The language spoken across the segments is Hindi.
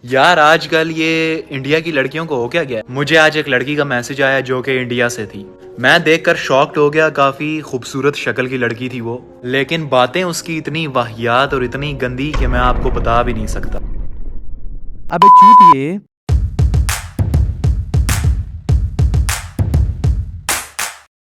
यार आजकल ये इंडिया की लड़कियों को हो क्या गया। मुझे आज एक लड़की का मैसेज आया जो कि इंडिया से थी। मैं देखकर शॉक्ड हो गया। काफी खूबसूरत शक्ल की लड़की थी वो, लेकिन बातें उसकी इतनी वाहियात और इतनी गंदी कि मैं आपको बता भी नहीं सकता। अबे चूतिए।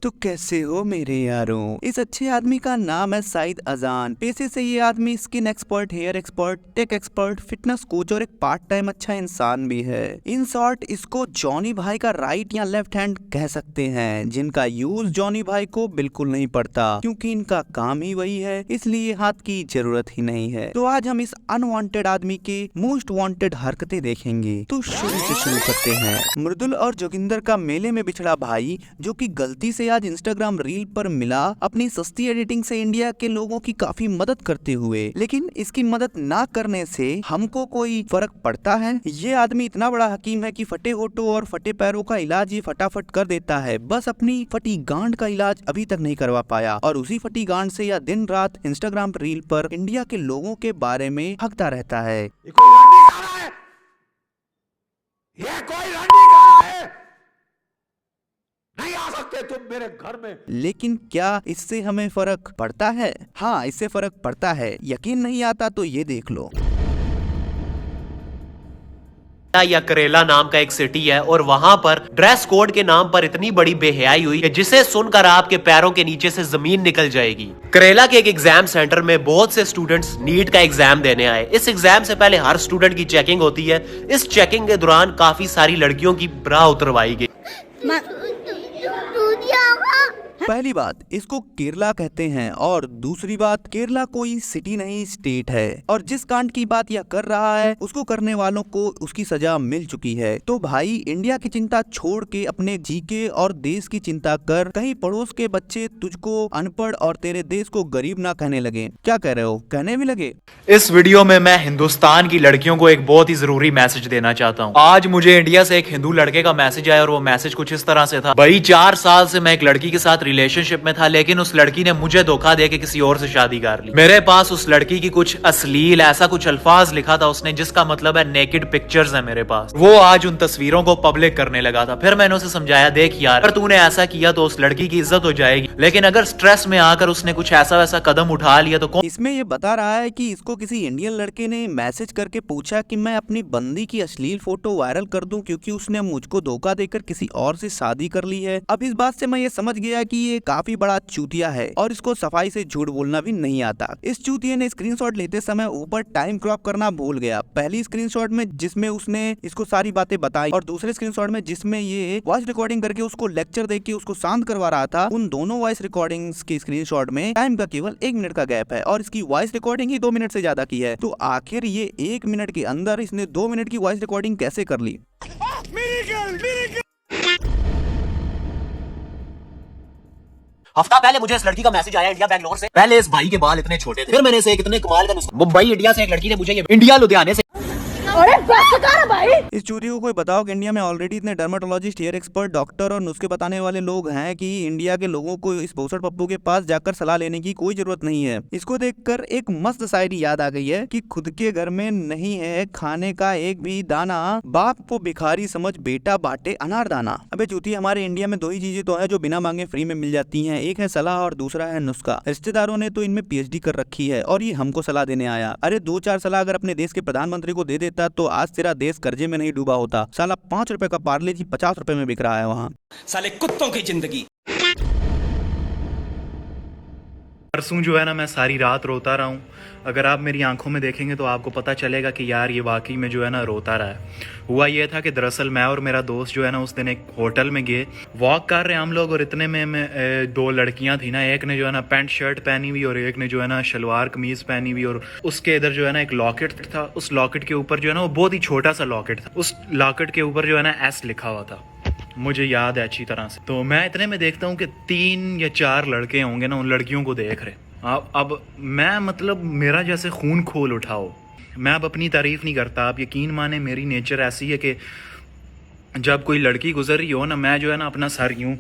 तो कैसे हो मेरे यारों। इस अच्छे आदमी का नाम है सईद अजान। पेशे से ये आदमी skin expert, hair expert, tech expert, fitness coach और एक पार्ट टाइम अच्छा इंसान भी है। इन शॉर्ट इसको जॉनी भाई का राइट या लेफ्ट हैंड कह सकते हैं, जिनका यूज जॉनी भाई को बिल्कुल नहीं पड़ता क्योंकि इनका काम ही वही है, इसलिए हाथ की जरूरत ही नहीं है। तो आज हम इस अनवांटेड आदमी के मोस्ट वांटेड हरकतें देखेंगे। तो शुरू से शुरू करते हैं। मृदुल और जोगिंदर का मेले में बिछड़ा भाई, जो कि गलती से आज इंस्टाग्राम रील पर मिला, अपनी सस्ती एडिटिंग से इंडिया के लोगों की काफी मदद करते हुए। लेकिन इसकी मदद ना करने से हमको कोई फर्क पड़ता है? ये आदमी इतना बड़ा हकीम है कि फटे होठों और फटे पैरों का इलाज ये फटाफट कर देता है, बस अपनी फटी गांड का इलाज अभी तक नहीं करवा पाया। और उसी फटी गांड से यह दिन रात इंस्टाग्राम रील पर इंडिया के लोगों के बारे में हकता रहता है। ये कोई लंडी खा रहा है। ये कोई लंडी खा रहा है। नहीं आ सकते तुम मेरे घर में। लेकिन क्या इससे हमें फर्क पड़ता है? हाँ, इससे फर्क पड़ता है। यकीन नहीं आता तो ये देख लो। या करेला नाम का एक सिटी है और वहां पर ड्रेस कोड के नाम पर इतनी बड़ी बेहयाई हुई कि जिसे सुनकर आपके पैरों के नीचे से जमीन निकल जाएगी। करेला के एक एग्जाम सेंटर में बहुत से स्टूडेंट्स नीट का एग्जाम देने आए। इस एग्जाम से पहले हर स्टूडेंट की चेकिंग होती है। इस चेकिंग के दौरान काफी सारी लड़कियों की ब्रा उतरवाई गई। पहली बात, इसको केरला कहते हैं, और दूसरी बात, केरला कोई सिटी नहीं स्टेट है। और जिस कांड की बात यह कर रहा है उसको करने वालों को उसकी सजा मिल चुकी है। तो भाई, इंडिया की चिंता छोड़ के अपने जीके और देश की चिंता कर। कहीं पड़ोस के बच्चे तुझको अनपढ़ और तेरे देश को गरीब ना कहने लगे। क्या कह रहे हो, कहने भी लगे? इस वीडियो में मैं हिंदुस्तान की लड़कियों को एक बहुत ही जरूरी मैसेज देना चाहता हूँ। आज मुझे इंडिया से एक हिंदू लड़के का मैसेज आया और वो मैसेज कुछ इस तरह से था। भाई, 4 साल से मैं एक लड़की के साथ रिलेशनशिप में था, लेकिन उस लड़की ने मुझे धोखा दे के किसी और से शादी कर ली। मेरे पास उस लड़की की कुछ अश्लील ऐसा कुछ अल्फाज लिखा था उसने, जिसका मतलब है नेकेड पिक्चर्स है मेरे पास। वो आज उन तस्वीरों को पब्लिक करने लगा था। फिर मैंने उसे समझाया, देख यार, अगर तूने ऐसा किया तो उस लड़की की इज्जत हो जाएगी, लेकिन अगर स्ट्रेस में आकर उसने कुछ ऐसा वैसा कदम उठा लिया तो कौन। इसमें ये बता रहा है कि इसको किसी इंडियन लड़के ने मैसेज करके पूछा कि मैं अपनी बंदी की अश्लील फोटो वायरल कर दूं क्योंकि उसने मुझको धोखा देकर किसी और से शादी कर ली है। अब इस बात से मैं ये समझ गया कि ये काफी बड़ा चूतिया है और इसको सफाई से झूठ बोलना भी नहीं आता। इस चूतिये ने स्क्रीनशॉट लेते समय ऊपर टाइम क्रॉप करना भूल गया। पहली स्क्रीनशॉट में जिसमें उसने इसको सारी बातें बताई और दूसरे स्क्रीनशॉट में जिसमें ये वॉइस रिकॉर्डिंग करके उसको लेक्चर देके उसको शांत करवा रहा था, उन दोनों वॉइस रिकॉर्डिंग्स की स्क्रीनशॉट में टाइम का केवल 1 मिनट का गैप है और इसकी वॉइस रिकॉर्डिंग ही 2 मिनट से ज्यादा की है। तो आखिर ये 1 मिनट के अंदर इसने 2 मिनट की वॉइस रिकॉर्डिंग कैसे कर ली? हफ्ता पहले मुझे इस लड़की का मैसेज आया इंडिया बैंगलोर से। पहले इस भाई के बाल इतने छोटे थे, फिर मैंने इसे इतने कमाल का नुस्खा। मुंबई इंडिया से एक लड़की ने मुझे ये इंडिया लुधियाने से। अरे बस कर भाई। इस चूतिए को कोई बताओ कि इंडिया में ऑलरेडी इतने डर्माटोलॉजिस्ट, हेयर एक्सपर्ट, डॉक्टर और नुस्खे बताने वाले लोग हैं कि इंडिया के लोगों को इस भोसड़ पप्पू के पास जाकर सलाह लेने की कोई जरूरत नहीं है। इसको देखकर एक मस्त शायरी याद आ गई है कि खुद के घर में नहीं है खाने का एक भी दाना, बाप को भिखारी समझ बेटा बांटे अनार दाना। अबे चूतिए, हमारे इंडिया में 2 ही चीजें तो है जो बिना मांगे फ्री में मिल जाती है, एक है सलाह और दूसरा है नुस्खा। रिश्तेदारों ने तो इनमें PhD कर रखी है और ये हमको सलाह देने आया। अरे 2-4 सलाह अगर अपने देश के प्रधानमंत्री को दे देता तो आज तेरा देश कर्जे में नहीं डूबा होता। साला 5 रुपए का पार्ले जी 50 रुपए में बिक रहा है वहाँ। साले कुत्तों की जिंदगी। परसों जो है ना, मैं सारी रात रोता रहा हूँ। अगर आप मेरी आंखों में देखेंगे तो आपको पता चलेगा कि यार ये वाकई में जो है ना रोता रहा है। हुआ ये था कि दरअसल मैं और मेरा दोस्त जो है ना उस दिन एक होटल में गए, वॉक कर रहे हम लोग, और इतने में 2 लड़कियां थी ना। एक ने जो है ना पैंट शर्ट पहनी हुई और एक ने जो है ना शलवार कमीज पहनी हुई, और उसके इधर जो है ना एक लॉकेट था। उस लॉकेट के ऊपर जो है ना, वो बहुत ही छोटा सा लॉकेट था, उस लॉकेट के ऊपर जो है ना S लिखा हुआ था, मुझे याद है अच्छी तरह से। तो मैं इतने में देखता हूँ कि 3 या 4 लड़के होंगे ना, उन लड़कियों को देख रहे। अब मैं मतलब मेरा जैसे खून खोल उठाओ। मैं अब अपनी तारीफ नहीं करता, आप यकीन माने मेरी नेचर ऐसी है कि जब कोई लड़की गुजर रही हो ना, मैं जो है ना अपना सर यूं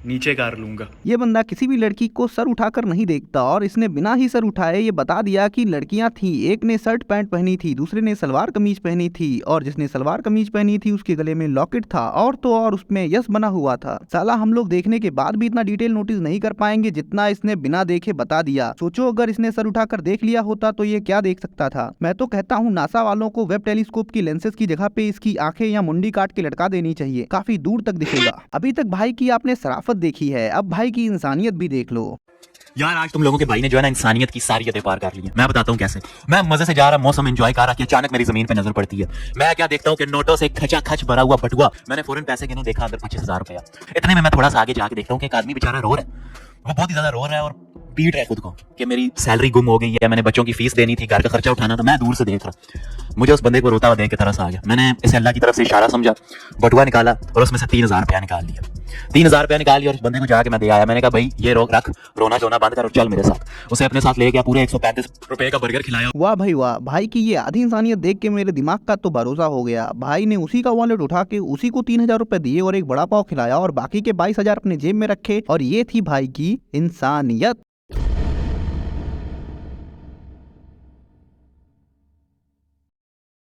नीचे कर लूंगा। ये बंदा किसी भी लड़की को सर उठाकर नहीं देखता और इसने बिना ही सर उठाए ये बता दिया कि लड़कियां थी, एक ने शर्ट पैंट पहनी थी, दूसरे ने सलवार कमीज पहनी थी और जिसने सलवार कमीज पहनी थी उसके गले में लॉकेट था और तो और उसमें यस बना हुआ था। साला हम लोग देखने के बाद भी इतना डिटेल नोटिस नहीं कर पाएंगे जितना इसने बिना देखे बता दिया। सोचो अगर इसने सर उठाकर देख लिया होता तो ये क्या देख सकता था। मैं तो कहता हूँ नासा वालों को वेब टेलीस्कोप की लेंसेज की जगह पे इसकी आंखें या मुंडी काट के लटका देनी चाहिए, काफी दूर तक दिखेगा। अभी तक भाई की आपने शराफत देखी है, अब भाई की इंसानियत भी देख लो। यार आज तुम लोगों के भाई ने जो है ना इंसानियत की सारी हदें पार कर ली है। मैं बताता हूँ कैसे। मैं मजे से जा रहा, मौसम एंजॉय कर रहा कि अचानक मेरी जमीन पे नजर पड़ती है। मैं क्या देखता हूँ कि नोटों से खचा खच भरा हुआ बटुआ। मैंने फौरन पैसे गिने, देखा अंदर 25,000 रुपया। इतने में मैं थोड़ा सा आगे जाके देखता हूँ कि एक आदमी बेचारा रो रहा है, वो बहुत ही ज्यादा रो रहा है और पीट रहा है खुद को कि मेरी सैलरी गुम हो गई है, मैंने बच्चों की फीस देनी थी, घर का खर्चा उठाना था। मैं दूर से देख रहा, मुझे उस बंदे को रोता हुआ देख के तरस आ गया। मैंने इसे अल्लाह की तरफ से इशारा समझा, बटुआ निकाला और उसमें से 3,000 रुपया निकाल लिया। 3,000 रुपया निकाल लिया और उस बंदे को जाके मैं दे आया। मैंने कहा भाई ये रोक रख, रोना धोना बंद कर और चल मेरे साथ। उसे अपने साथ ले गया, पूरे 135 रुपए का बर्गर खिलाया। वाह भाई वाह, भाई की ये आधी इंसानियत देख के मेरे दिमाग का तो भरोसा हो गया। भाई ने उसी का वॉलेट उठा के उसी को 3,000 रुपए दिए और एक बड़ा पाव खिलाया और बाकी के 22,000 अपने जेब में रखे। और ये थी भाई की इंसानियत।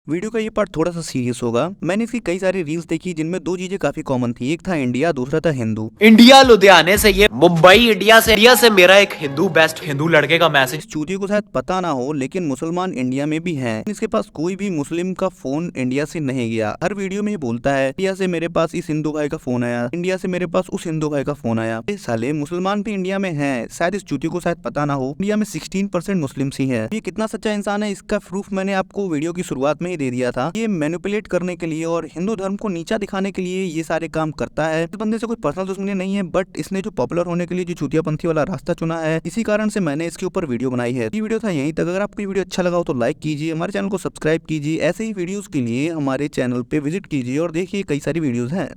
वीडियो का ये पार्ट थोड़ा सा सीरियस होगा। मैंने इसकी कई सारी रील्स देखी जिनमें दो चीजें काफी कॉमन थी, एक था इंडिया, दूसरा था हिंदू। इंडिया लुधियाने से ये मुंबई, इंडिया से मेरा एक हिंदू बेस्ट हिंदू लड़के का मैसेज। इस चूतियों को शायद पता ना हो लेकिन मुसलमान इंडिया में भी हैं। इसके पास कोई भी मुस्लिम का फोन इंडिया से नहीं गया। हर वीडियो में ये बोलता है इंडिया से मेरे पास इस हिंदू भाई का फोन आया, इंडिया से मेरे पास उस हिंदू भाई का फोन आया। ये साले मुसलमान भी इंडिया में हैं, शायद इस चूतियों को शायद पता ना हो। इंडिया में 16% मुस्लिम्स ही है। ये कितना सच्चा इंसान है इसका प्रूफ मैंने आपको वीडियो की शुरुआत में ही दे दिया था। ये मैनिपुलेट करने के लिए और हिंदू धर्म को नीचा दिखाने के लिए ये सारे काम करता है। इस बंदे से कोई पर्सनल दुश्मनी नहीं है, बट इसने जो पॉपुलर होने के लिए जो चूतियापंथी वाला रास्ता चुना है, इसी कारण से मैंने इसके ऊपर वीडियो बनाई है। ये वीडियो था यहीं तक। अगर आपको ये वीडियो अच्छा लगा हो तो लाइक कीजिए, हमारे चैनल को सब्सक्राइब कीजिए। ऐसे ही वीडियोस के लिए हमारे चैनल पे विजिट कीजिए और देखिए कई सारी वीडियोस हैं।